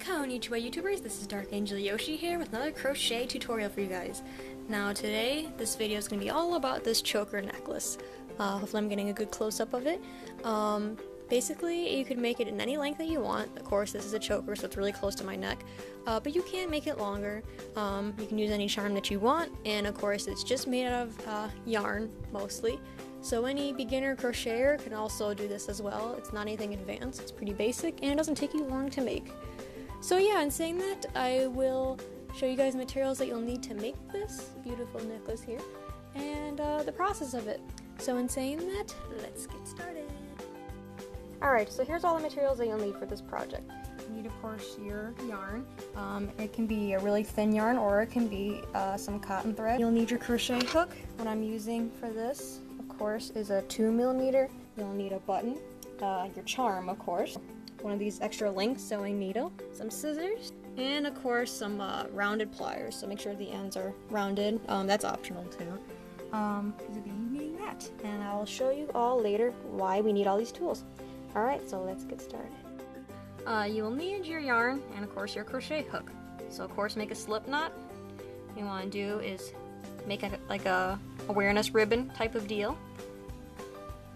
Konnichiwa YouTubers, this is Dark Angel Yoshi here with another crochet tutorial for you guys. Now today, this video is going to be all about this choker necklace. Hopefully I'm getting a good close-up of it. Basically, you can make it in any length that you want. Of course, this is a choker, so it's really close to my neck. But you can make it longer. You can use any charm that you want, and of course, it's just made out of yarn, mostly. So any beginner crocheter can also do this as well. It's not anything advanced, it's pretty basic, and it doesn't take you long to make. So yeah, in saying that, I will show you guys the materials that you'll need to make this beautiful necklace here, and the process of it. So in saying that, let's get started. Alright, so here's all the materials that you'll need for this project. You need, of course, your yarn. It can be a really thin yarn, or it can be some cotton thread. You'll need your crochet hook. What I'm using for this, of course, is a 2mm. You'll need a button, your charm, of course, one of these extra length sewing needle, some scissors, and of course some rounded pliers, so make sure the ends are rounded. That's optional too, because you'll be needing that, and I'll show you all later why we need all these tools. Alright, so let's get started. You will need your yarn and of course your crochet hook. So of course make a slip knot. What you want to do is make like a awareness ribbon type of deal.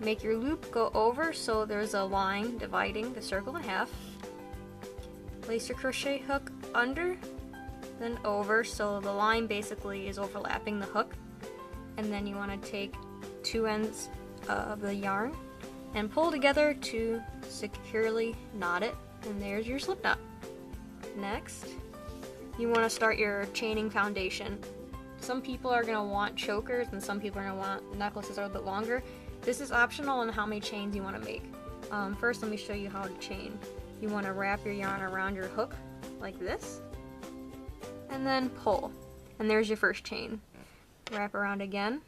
Make your loop go over so there's a line dividing the circle in half. Place your crochet hook under, then over, so the line basically is overlapping the hook. And then you want to take two ends of the yarn and pull together to securely knot it. And there's your slip knot. Next, you want to start your chaining foundation. Some people are going to want chokers and some people are going to want necklaces that are a bit longer. This is optional on how many chains you want to make. First, let me show you how to chain. You want to wrap your yarn around your hook like this, and then pull. And there's your first chain. Wrap around again,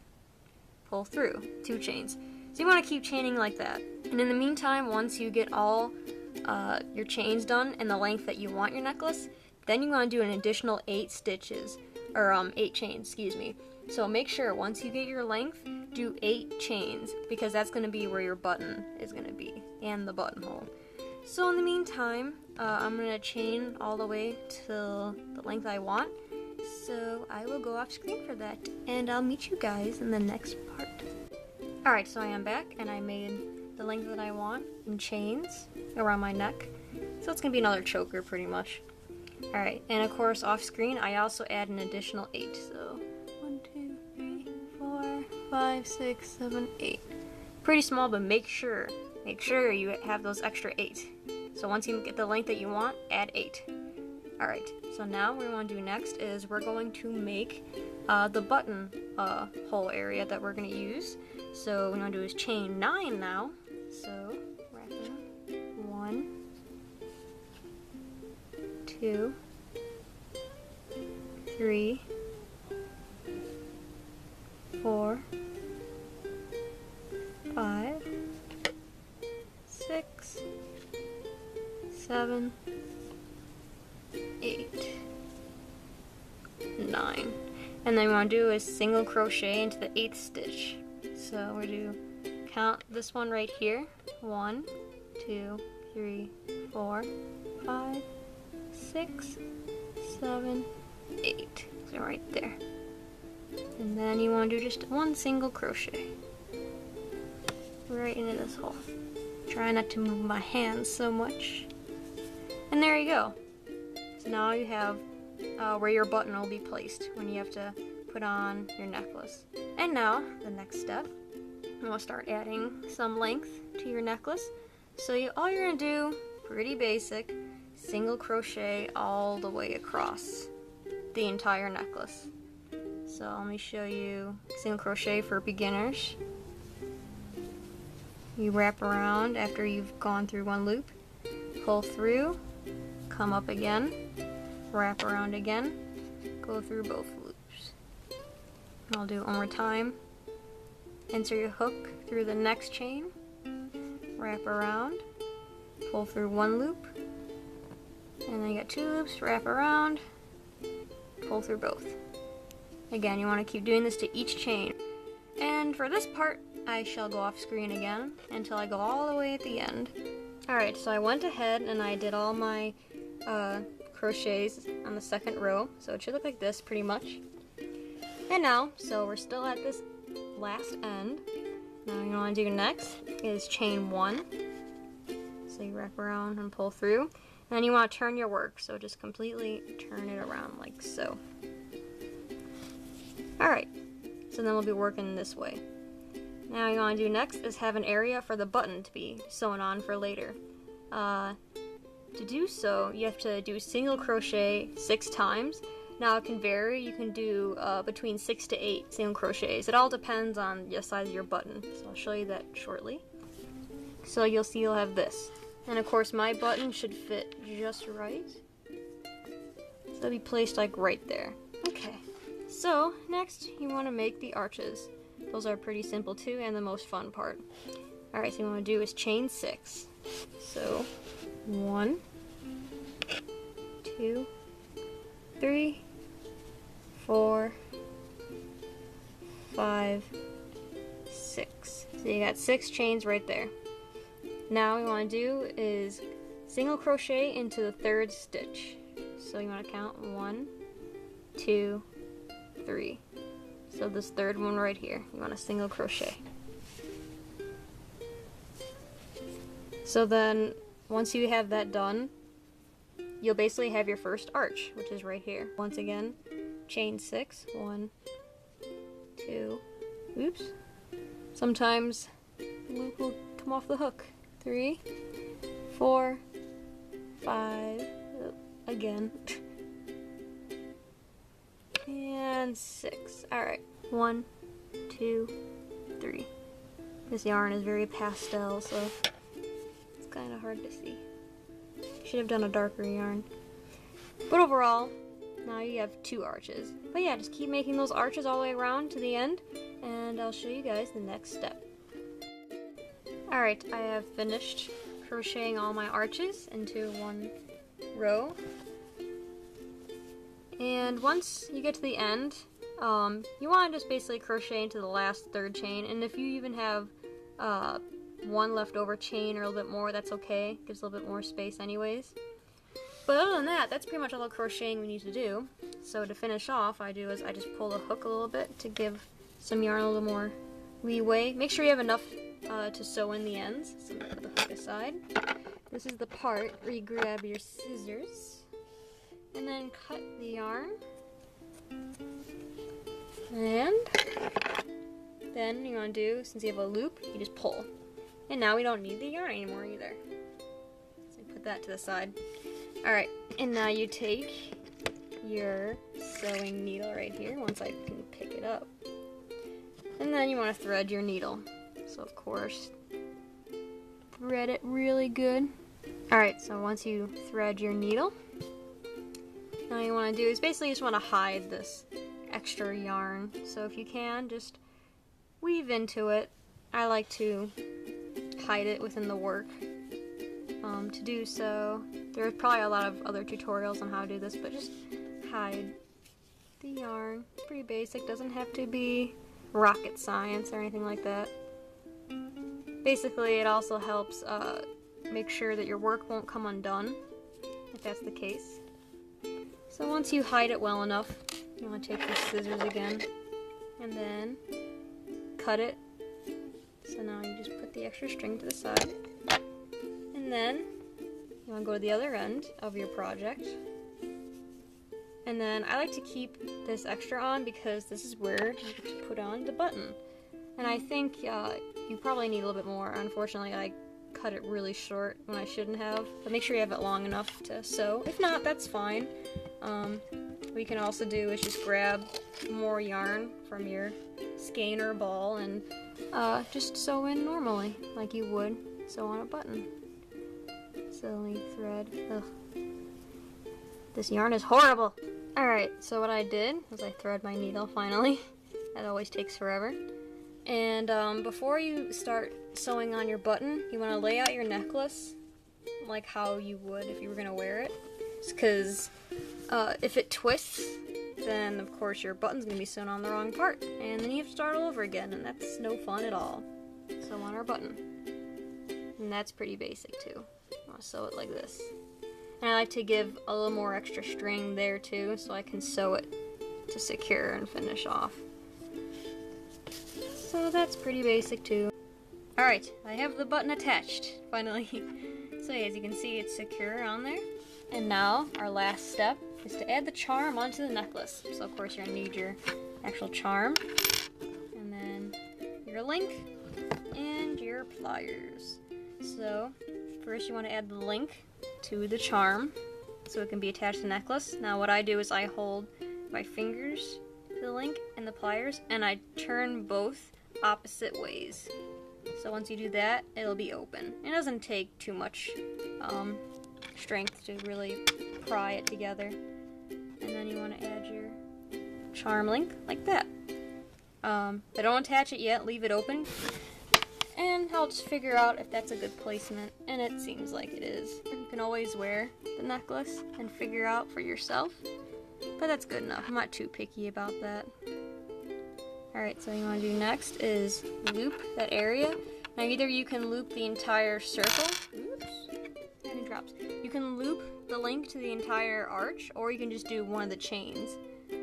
pull through, 2 chains. So you want to keep chaining like that. And in the meantime, once you get all your chains done in the length that you want your necklace, then you want to do an additional 8 stitches, or 8 chains, excuse me. So make sure once you get your length, do 8 chains, because that's going to be where your button is going to be, and the buttonhole. So in the meantime, I'm going to chain all the way to the length I want, so I will go off screen for that, and I'll meet you guys in the next part. Alright, so I am back, and I made the length that I want in chains around my neck, so it's going to be another choker pretty much. Alright, and of course off screen I also add an additional 8, so 1, 2, 3, 4, 5, 6, 7, 8. Pretty small, but make sure you have those extra 8. So once you get the length that you want, add 8. Alright, so now what we want to do next is we're going to make the button hole area that we're going to use. So what we're going to do is chain 9 now. So wrap it up. 1, 2, 3, 4, 5, 6, 7, 8, 9. And then what we want to do is single crochet into the 8th stitch. So we're going to count this one right here. 1, 2, 3, 4, 5, 6, 7, 8. So right there. And then you want to do just 1 single crochet right into this hole. Try not to move my hands so much. And there you go. So now you have where your button will be placed when you have to put on your necklace. And now, the next step, we'll start adding some length to your necklace. So all you're going to do, pretty basic, single crochet all the way across the entire necklace. So let me show you single crochet for beginners. You wrap around after you've gone through 1 loop, pull through, come up again, wrap around again, go through both loops. I'll do it one more time. Insert your hook through the next chain, wrap around, pull through 1 loop, and then you got 2 loops, wrap around, pull through both. Again, you want to keep doing this to each chain. And for this part, I shall go off screen again until I go all the way at the end. Alright, so I went ahead and I did all my crochets on the second row, so it should look like this pretty much. And now, so we're still at this last end. Now what you want to do next is chain 1. So you wrap around and pull through. And then you want to turn your work, so just completely turn it around like so. Alright, so then we'll be working this way. Now what you want to do next is have an area for the button to be sewn on for later. To do so, you have to do single crochet 6 times. Now it can vary, you can do between 6 to 8 single crochets. It all depends on the size of your button, so I'll show you that shortly. So you'll see you'll have this. And of course my button should fit just right. So it'll be placed like right there. Okay, so next you want to make the arches. Those are pretty simple too, and the most fun part. Alright, so what you want to do is chain 6. So 1, 2, 3, 4, 5, 6. So you got 6 chains right there. Now what you want to do is single crochet into the 3rd stitch. So you want to count 1, 2, 3. So this 3rd one right here, you want to single crochet. So then once you have that done, you'll basically have your first arch, which is right here. Once again, chain 6. 1, 2, oops. Sometimes the loop will come off the hook. 3, 4, 5, again, and 6. Alright, 1, 2, 3. This yarn is very pastel, so it's kind of hard to see. Should have done a darker yarn. But overall, now you have 2 arches. But yeah, just keep making those arches all the way around to the end, and I'll show you guys the next step. Alright, I have finished crocheting all my arches into one row. And once you get to the end, you want to just basically crochet into the last 3rd chain, and if you even have one leftover chain or a little bit more, that's okay. Gives a little bit more space anyways. But other than that, that's pretty much all the crocheting we need to do. So to finish off, I just pull the hook a little bit to give some yarn a little more leeway. Make sure you have enough to sew in the ends. So I'm going to put the hook aside. This is the part where you grab your scissors and then cut the yarn. And then you want to do, since you have a loop, you just pull. And now we don't need the yarn anymore either. So put that to the side. Alright, and now you take your sewing needle right here, once I can pick it up. And then you want to thread your needle. So of course, thread it really good. Alright, so once you thread your needle, now you want to do is basically just want to hide this extra yarn. So if you can, just weave into it. I like to hide it within the work. To do so, there's probably a lot of other tutorials on how to do this, but just hide the yarn. It's pretty basic, doesn't have to be rocket science or anything like that. Basically, it also helps make sure that your work won't come undone, if that's the case. So once you hide it well enough, you want to take your scissors again, and then cut it. So now you just put the extra string to the side, and then you want to go to the other end of your project. And then I like to keep this extra on because this is where you get to put on the button. And I think you probably need a little bit more. Unfortunately, I cut it really short when I shouldn't have. But make sure you have it long enough to sew. If not, that's fine. What you can also do is just grab more yarn from your skein or ball and just sew in normally, like you would sew on a button. Silly thread. Ugh. This yarn is horrible! Alright, so what I did was I thread my needle finally. That always takes forever. And before you start sewing on your button, you want to lay out your necklace like how you would if you were going to wear it. Because if it twists, then of course your button's going to be sewn on the wrong part. And then you have to start all over again, and that's no fun at all. Sew on our button. And that's pretty basic too. I'll sew it like this. And I like to give a little more extra string there too, so I can sew it to secure and finish off. So that's pretty basic too. Alright, I have the button attached, finally. So as you can see, it's secure on there. And now, our last step is to add the charm onto the necklace. So of course you're going to need your actual charm, and then your link, and your pliers. So first you want to add the link to the charm so it can be attached to the necklace. Now what I do is I hold my fingers to the link and the pliers, and I turn both opposite ways. So once you do that, it'll be open. It doesn't take too much strength to really pry it together. And then you want to add your charm link like that. But don't attach it yet, leave it open. And I'll just figure out if that's a good placement, and it seems like it is. You can always wear the necklace and figure out for yourself, but that's good enough. I'm not too picky about that. Alright, so what you want to do next is loop that area. Now either you can loop the entire circle, oops, and it drops. You can loop the link to the entire arch, or you can just do one of the chains.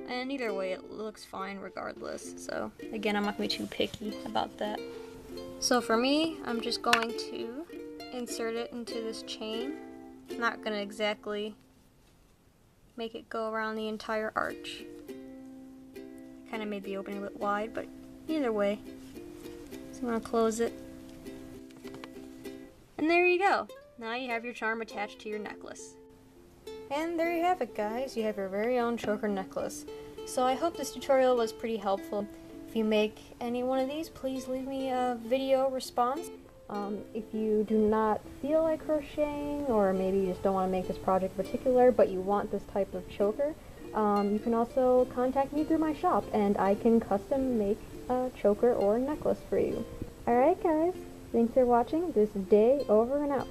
And either way, it looks fine regardless. So again, I'm not going to be too picky about that. So for me, I'm just going to insert it into this chain. I'm not going to exactly make it go around the entire arch. Kind of made the opening a bit wide, but either way. So I'm going to close it. And there you go. Now you have your charm attached to your necklace. And there you have it, guys. You have your very own choker necklace. So I hope this tutorial was pretty helpful. If you make any one of these, please leave me a video response. If you do not feel like crocheting, or maybe you just don't want to make this project in particular, but you want this type of choker, you can also contact me through my shop, and I can custom make a choker or necklace for you. Alright guys, thanks for watching. This is Day over and out.